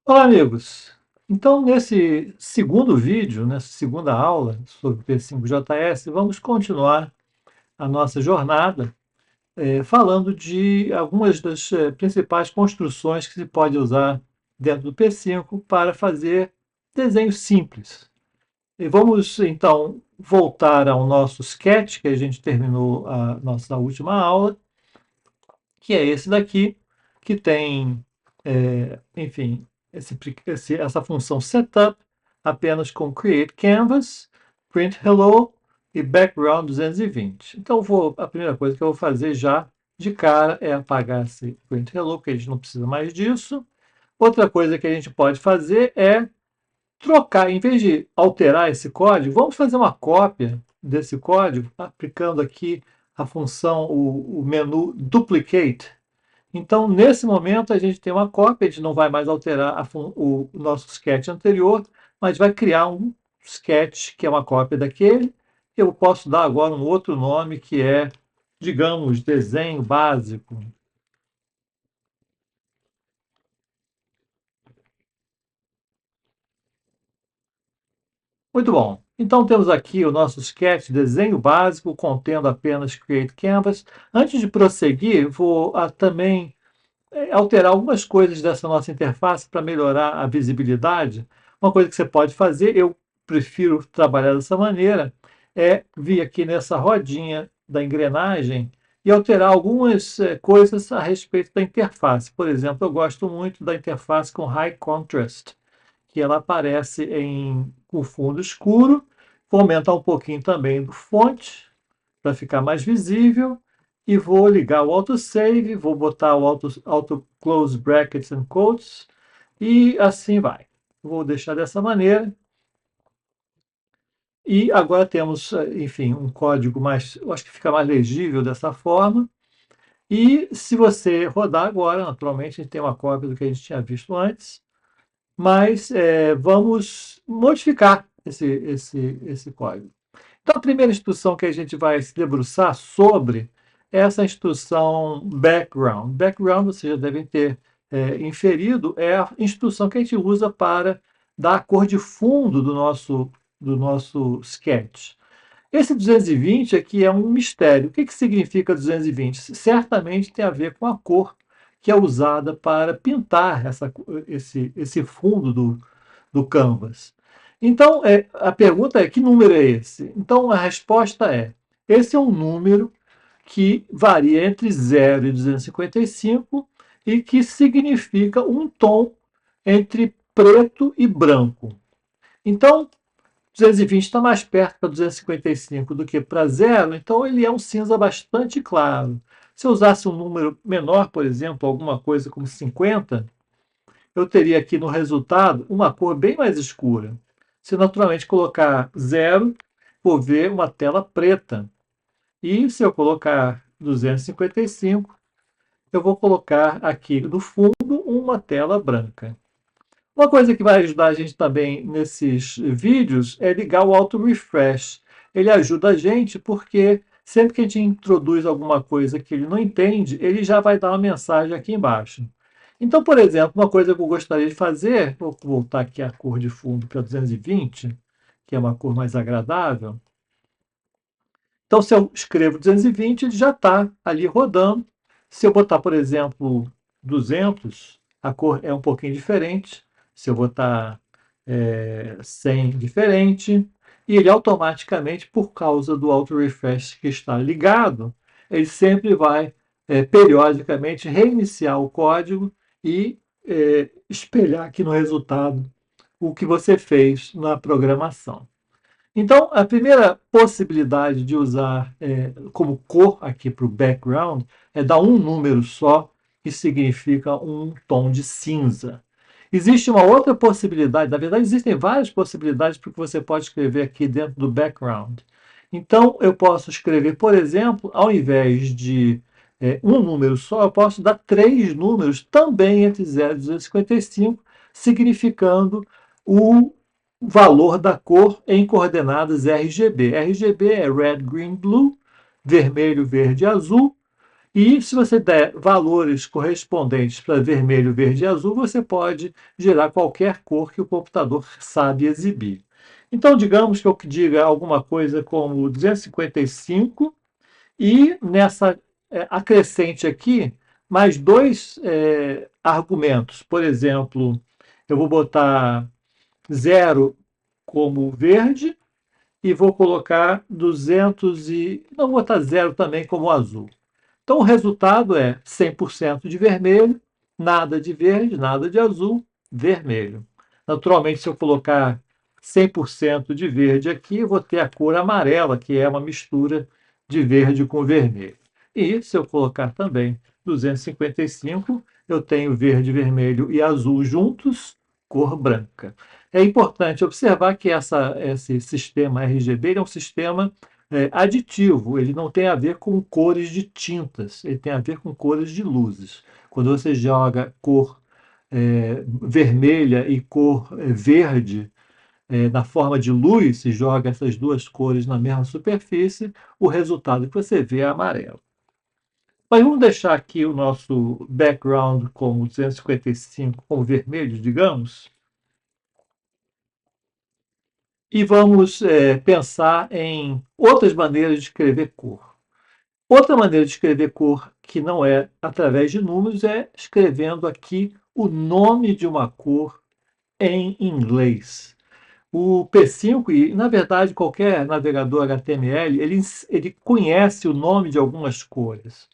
Olá, amigos! Então, nesse segundo vídeo, nessa segunda aula sobre P5JS, vamos continuar a nossa jornada falando de algumas das principais construções que se pode usar dentro do P5 para fazer desenhos simples. E vamos, então, voltar ao nosso sketch, que a gente terminou a nossa última aula, que é esse daqui, que tem, enfim, essa função setup apenas com create canvas, print hello e background 220. Então, a primeira coisa que eu vou fazer já de cara é apagar esse print hello, porque a gente não precisa mais disso. Outra coisa que a gente pode fazer é trocar, em vez de alterar esse código, vamos fazer uma cópia desse código aplicando aqui a função, o menu duplicate. Então, nesse momento, a gente tem uma cópia, a gente não vai mais alterar o nosso sketch anterior, mas vai criar um sketch que é uma cópia daquele. Eu posso dar agora um outro nome que é, digamos, desenho básico. Muito bom. Então temos aqui o nosso sketch, desenho básico, contendo apenas Create Canvas. Antes de prosseguir, vou também alterar algumas coisas dessa nossa interface para melhorar a visibilidade. Uma coisa que você pode fazer, eu prefiro trabalhar dessa maneira, é vir aqui nessa rodinha da engrenagem e alterar algumas coisas a respeito da interface. Por exemplo, eu gosto muito da interface com High Contrast, que ela aparece com fundo escuro. Vou aumentar um pouquinho também do fonte para ficar mais visível e vou ligar o autosave, vou botar o auto close brackets and quotes e assim vai. Vou deixar dessa maneira. E agora temos, enfim, um código mais, eu acho que fica mais legível dessa forma. E se você rodar agora, naturalmente, a gente tem uma cópia do que a gente tinha visto antes, mas vamos modificar esse código. Então, a primeira instrução que a gente vai se debruçar sobre é essa instrução background. Background, vocês já devem ter inferido, é a instrução que a gente usa para dar a cor de fundo do nosso sketch. Esse 220 aqui é um mistério. O que significa 220? Certamente tem a ver com a cor que é usada para pintar esse fundo do canvas. Então, a pergunta é: que número é esse? Então, a resposta é: esse é um número que varia entre 0 e 255 e que significa um tom entre preto e branco. Então, 220 está mais perto para 255 do que para zero, então ele é um cinza bastante claro. Se eu usasse um número menor, por exemplo, alguma coisa como 50, eu teria aqui no resultado uma cor bem mais escura. Se naturalmente colocar zero, vou ver uma tela preta. E se eu colocar 255, eu vou colocar aqui no fundo uma tela branca. Uma coisa que vai ajudar a gente também nesses vídeos é ligar o auto refresh. Ele ajuda a gente porque sempre que a gente introduz alguma coisa que ele não entende, ele já vai dar uma mensagem aqui embaixo. Então, por exemplo, uma coisa que eu gostaria de fazer, vou voltar aqui a cor de fundo para 220, que é uma cor mais agradável. Então, se eu escrevo 220, ele já está ali rodando. Se eu botar, por exemplo, 200, a cor é um pouquinho diferente. Se eu botar 100, diferente. E ele automaticamente, por causa do auto refresh que está ligado, ele sempre vai, periodicamente, reiniciar o código e espelhar aqui no resultado o que você fez na programação. Então, a primeira possibilidade de usar como cor aqui para o background é dar um número só, que significa um tom de cinza. Existe uma outra possibilidade, na verdade, existem várias possibilidades para o que você pode escrever aqui dentro do background. Então, eu posso escrever, por exemplo, ao invés de um número só, eu posso dar três números também entre 0 e 255, significando o valor da cor em coordenadas RGB. RGB é Red, Green, Blue, vermelho, verde, azul. E se você der valores correspondentes para vermelho, verde e azul, você pode gerar qualquer cor que o computador sabe exibir. Então, digamos que eu diga alguma coisa como 255 e nessa acrescente aqui mais dois argumentos. Por exemplo, eu vou botar 0 como verde e vou colocar 200 e... não vou botar 0 também como azul. Então, o resultado é 100% de vermelho, nada de verde, nada de azul, vermelho. Naturalmente, se eu colocar 100% de verde aqui, eu vou ter a cor amarela, que é uma mistura de verde com vermelho. E se eu colocar também 255, eu tenho verde, vermelho e azul juntos, cor branca. É importante observar que esse sistema RGB é um sistema aditivo, ele não tem a ver com cores de tintas, ele tem a ver com cores de luzes. Quando você joga cor vermelha e cor verde na forma de luz, e joga essas duas cores na mesma superfície, o resultado que você vê é amarelo. Mas vamos deixar aqui o nosso background como 255 como vermelho, digamos, e vamos pensar em outras maneiras de escrever cor. Outra maneira de escrever cor que não é através de números é escrevendo aqui o nome de uma cor em inglês. O P5, e na verdade qualquer navegador HTML, ele conhece o nome de algumas cores.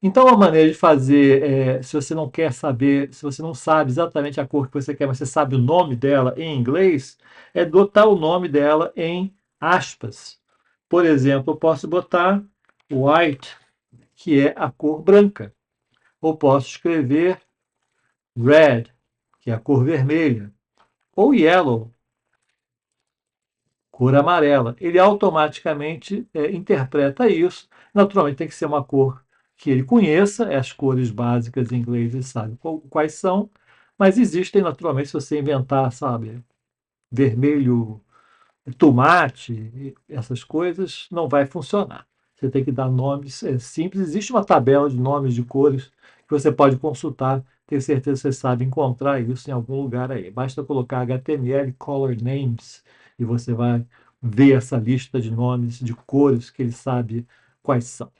Então, a maneira de fazer, se você não quer saber, se você não sabe exatamente a cor que você quer, mas você sabe o nome dela em inglês, é botar o nome dela em aspas. Por exemplo, eu posso botar white, que é a cor branca. Ou posso escrever red, que é a cor vermelha. Ou yellow, cor amarela. Ele automaticamente interpreta isso. Naturalmente, tem que ser uma cor que ele conheça, as cores básicas em inglês ele sabe quais são, mas existem, naturalmente, se você inventar, sabe, vermelho tomate, essas coisas, não vai funcionar. Você tem que dar nomes simples. Existe uma tabela de nomes de cores que você pode consultar. Tenho certeza que você sabe encontrar isso em algum lugar aí. Basta colocar HTML Color Names e você vai ver essa lista de nomes de cores que ele sabe quais são.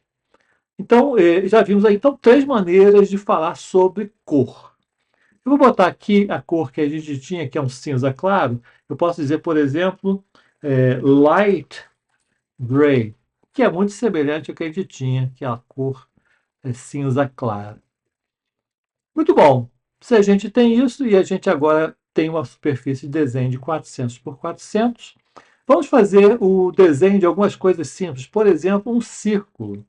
Então, já vimos aí então 3 maneiras de falar sobre cor. Eu vou botar aqui a cor que a gente tinha, que é um cinza claro. Eu posso dizer, por exemplo, light gray, que é muito semelhante ao que a gente tinha, que é a cor cinza clara. Muito bom. Se a gente tem isso e a gente agora tem uma superfície de desenho de 400 por 400, vamos fazer o desenho de algumas coisas simples. Por exemplo, um círculo.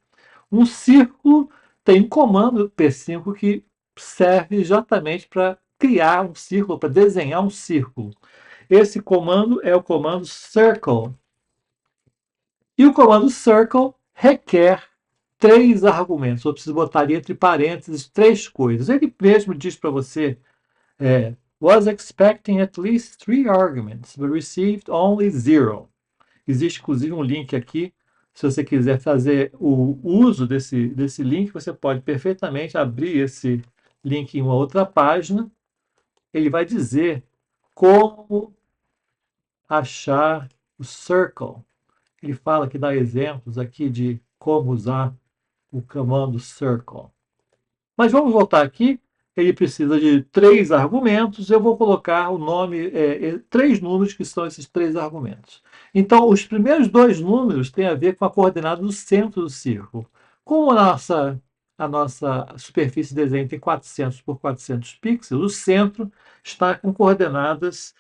Um círculo tem um comando P5 que serve exatamente para criar um círculo, para desenhar um círculo. Esse comando é o comando circle. E o comando circle requer 3 argumentos. Eu preciso botar ali entre parênteses 3 coisas. Ele mesmo diz para você, was expecting at least 3 arguments, but received only 0. Existe, inclusive, um link aqui. Se você quiser fazer o uso desse link, você pode perfeitamente abrir esse link em uma outra página. Ele vai dizer como achar o circle. Ele fala que dá exemplos aqui de como usar o comando circle. Mas vamos voltar aqui. Ele precisa de 3 argumentos. Eu vou colocar o nome, 3 números que são esses 3 argumentos. Então, os primeiros 2 números têm a ver com a coordenada do centro do círculo. Como a nossa superfície de desenho tem 400 por 400 pixels, o centro está com coordenadas,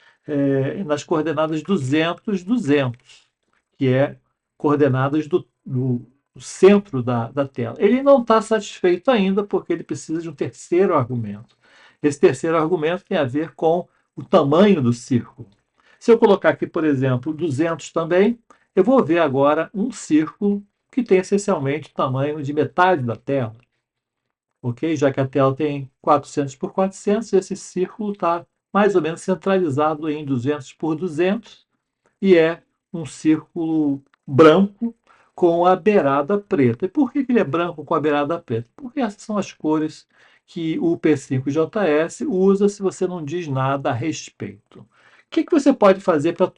nas coordenadas 200, 200, que é coordenadas do centro da tela. Ele não está satisfeito ainda porque ele precisa de um terceiro argumento. Esse terceiro argumento tem a ver com o tamanho do círculo. Se eu colocar aqui, por exemplo, 200 também, eu vou ver agora um círculo que tem essencialmente o tamanho de metade da tela. Ok? Já que a tela tem 400 por 400, esse círculo está mais ou menos centralizado em 200 por 200 e é um círculo branco com a beirada preta. E por que ele é branco com a beirada preta? Porque essas são as cores que o P5JS usa se você não diz nada a respeito. O que você pode fazer para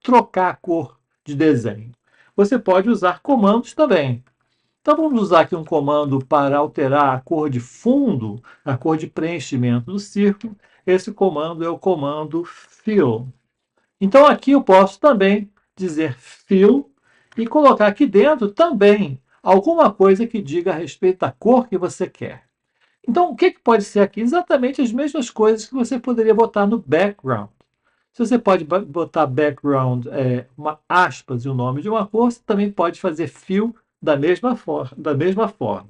trocar a cor de desenho? Você pode usar comandos também. Então vamos usar aqui um comando para alterar a cor de fundo, a cor de preenchimento do círculo. Esse comando é o comando fill. Então aqui eu posso também dizer fill e colocar aqui dentro também alguma coisa que diga a respeito da cor que você quer. Então o que pode ser aqui? Exatamente as mesmas coisas que você poderia botar no background. Se você pode botar background, aspas e o nome de uma cor, você também pode fazer fill da mesma forma.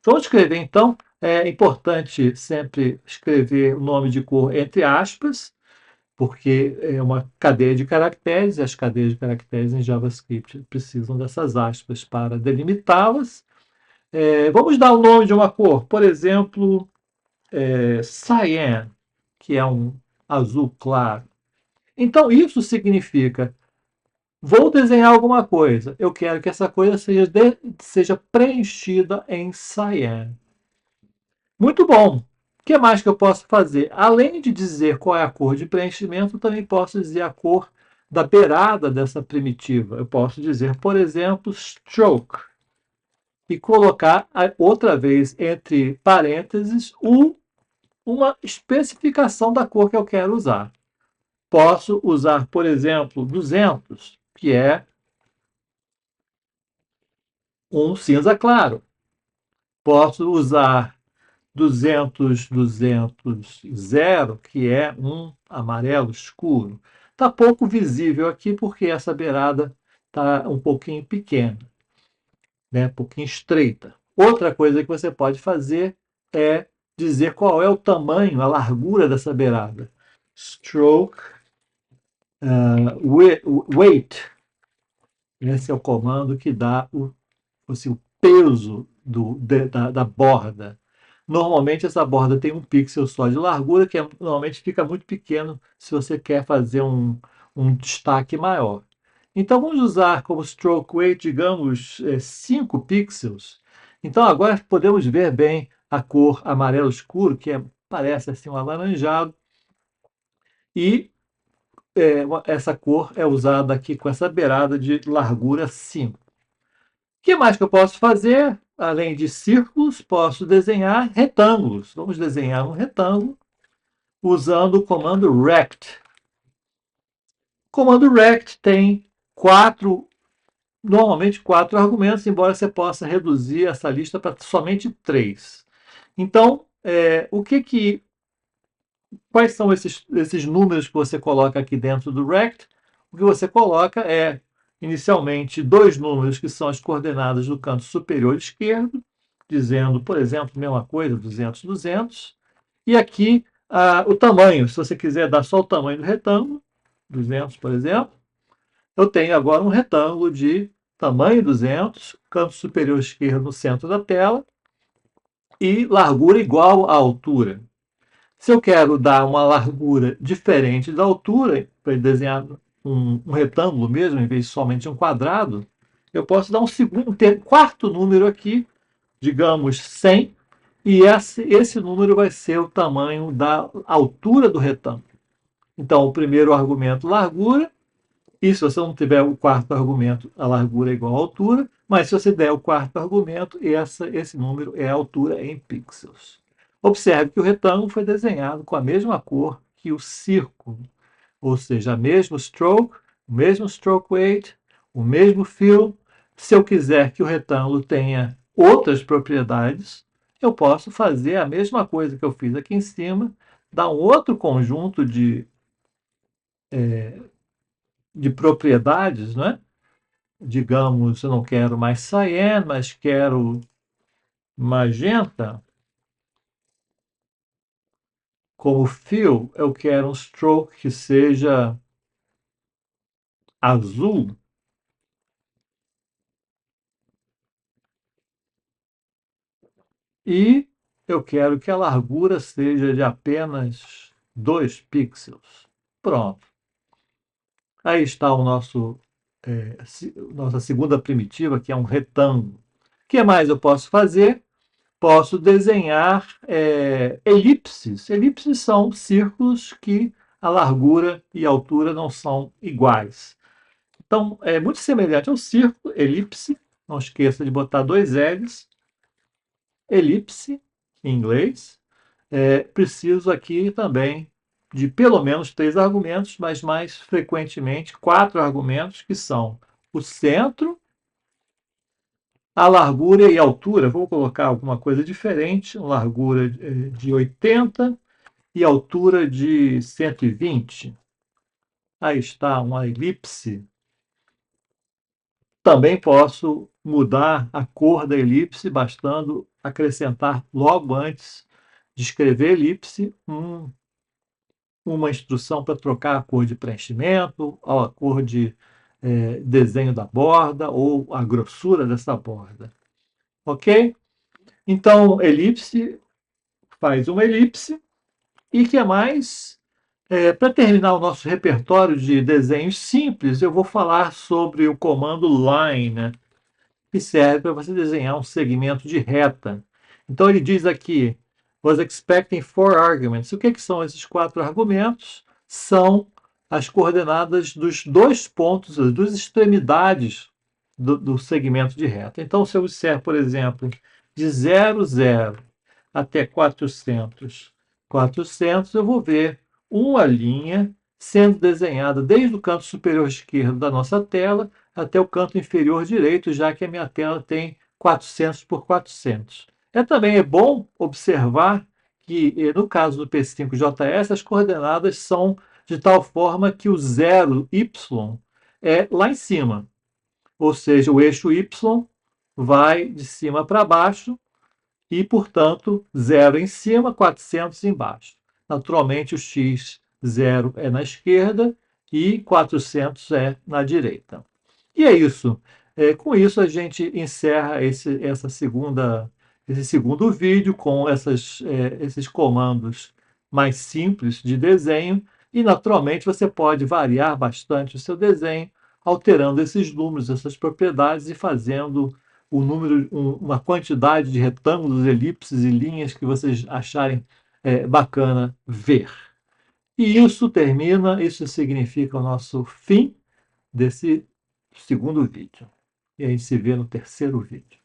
Vamos escrever, então, é importante sempre escrever o nome de cor entre aspas, porque é uma cadeia de caracteres, e as cadeias de caracteres em JavaScript precisam dessas aspas para delimitá-las. Vamos dar o nome de uma cor, por exemplo, cyan, que é um azul claro. Então, isso significa, vou desenhar alguma coisa, eu quero que essa coisa seja preenchida em cyan. Muito bom. O que mais que eu posso fazer? Além de dizer qual é a cor de preenchimento, eu também posso dizer a cor da beirada dessa primitiva. Eu posso dizer, por exemplo, stroke. E colocar outra vez entre parênteses uma especificação da cor que eu quero usar. Posso usar, por exemplo, 200, que é um cinza claro. Posso usar 200, 200, 0, que é um amarelo escuro. Está pouco visível aqui porque essa beirada está um pouquinho pequena, né? Um pouquinho estreita. Outra coisa que você pode fazer é dizer qual é o tamanho, a largura dessa beirada. Stroke weight. Esse é o comando que dá assim, o peso da borda. Normalmente essa borda tem um pixel só de largura, que normalmente fica muito pequeno se você quer fazer um destaque maior. Então vamos usar como stroke weight, digamos, 5 pixels. Então agora podemos ver bem a cor amarelo escuro, parece assim um alaranjado, e essa cor é usada aqui com essa beirada de largura 5. O que mais que eu posso fazer? Além de círculos, posso desenhar retângulos. Vamos desenhar um retângulo usando o comando rect. O comando rect tem normalmente quatro argumentos, embora você possa reduzir essa lista para somente 3. Então, quais são esses números que você coloca aqui dentro do rect? O que você coloca é, inicialmente, 2 números que são as coordenadas do canto superior esquerdo, dizendo, por exemplo, a mesma coisa, 200, 200. E aqui o tamanho, se você quiser dar só o tamanho do retângulo, 200, por exemplo, eu tenho agora um retângulo de tamanho 200, canto superior esquerdo no centro da tela, e largura igual à altura. Se eu quero dar uma largura diferente da altura, para desenhar um retângulo mesmo, em vez de somente um quadrado, eu posso dar quarto número aqui, digamos 100, e esse número vai ser o tamanho da altura do retângulo. Então, o primeiro argumento, largura, e se você não tiver o quarto argumento, a largura é igual à altura, mas se você der o quarto argumento, esse número é a altura em pixels. Observe que o retângulo foi desenhado com a mesma cor que o círculo, ou seja, o mesmo stroke weight, o mesmo fill. Se eu quiser que o retângulo tenha outras propriedades, eu posso fazer a mesma coisa que eu fiz aqui em cima, dar um outro conjunto de propriedades, né? Digamos, eu não quero mais cyan, mas quero magenta. Como fill, eu quero um stroke que seja azul. E eu quero que a largura seja de apenas 2 pixels. Pronto. Aí está o nosso nossa segunda primitiva, que é um retângulo. O que mais eu posso fazer? Posso desenhar elipses. Elipses são círculos que a largura e a altura não são iguais. Então, é muito semelhante ao círculo, elipse. Não esqueça de botar dois L's. Elipse, em inglês. Preciso aqui também de pelo menos três argumentos, mas mais frequentemente quatro argumentos, que são o centro, a largura e a altura. Vou colocar alguma coisa diferente, uma largura de 80 e altura de 120. Aí está uma elipse. Também posso mudar a cor da elipse, bastando acrescentar logo antes de escrever elipse uma instrução para trocar a cor de preenchimento, a cor de desenho da borda ou a grossura dessa borda. Ok? Então, elipse faz uma elipse. E que é mais? Para terminar o nosso repertório de desenhos simples, eu vou falar sobre o comando line, né, que serve para você desenhar um segmento de reta. Então ele diz aqui, was expecting four arguments. O que são esses quatro argumentos? São as coordenadas dos dois pontos, as duas extremidades do segmento de reta. Então, se eu disser, por exemplo, de 0, 0 até 400, 400, eu vou ver uma linha sendo desenhada desde o canto superior esquerdo da nossa tela até o canto inferior direito, já que a minha tela tem 400 por 400. Também é bom observar que, no caso do P5JS, as coordenadas são de tal forma que o zero y é lá em cima, ou seja, o eixo y vai de cima para baixo e, portanto, 0 em cima, 400 embaixo. Naturalmente, o x 0 é na esquerda e 400 é na direita. E é isso. Com isso, a gente encerra esse segundo vídeo com esses comandos mais simples de desenho. E, naturalmente, você pode variar bastante o seu desenho, alterando esses números, essas propriedades e fazendo o número, uma quantidade de retângulos, elipses e linhas que vocês acharem bacana ver. E isso significa o nosso fim desse segundo vídeo. E a gente se vê no terceiro vídeo.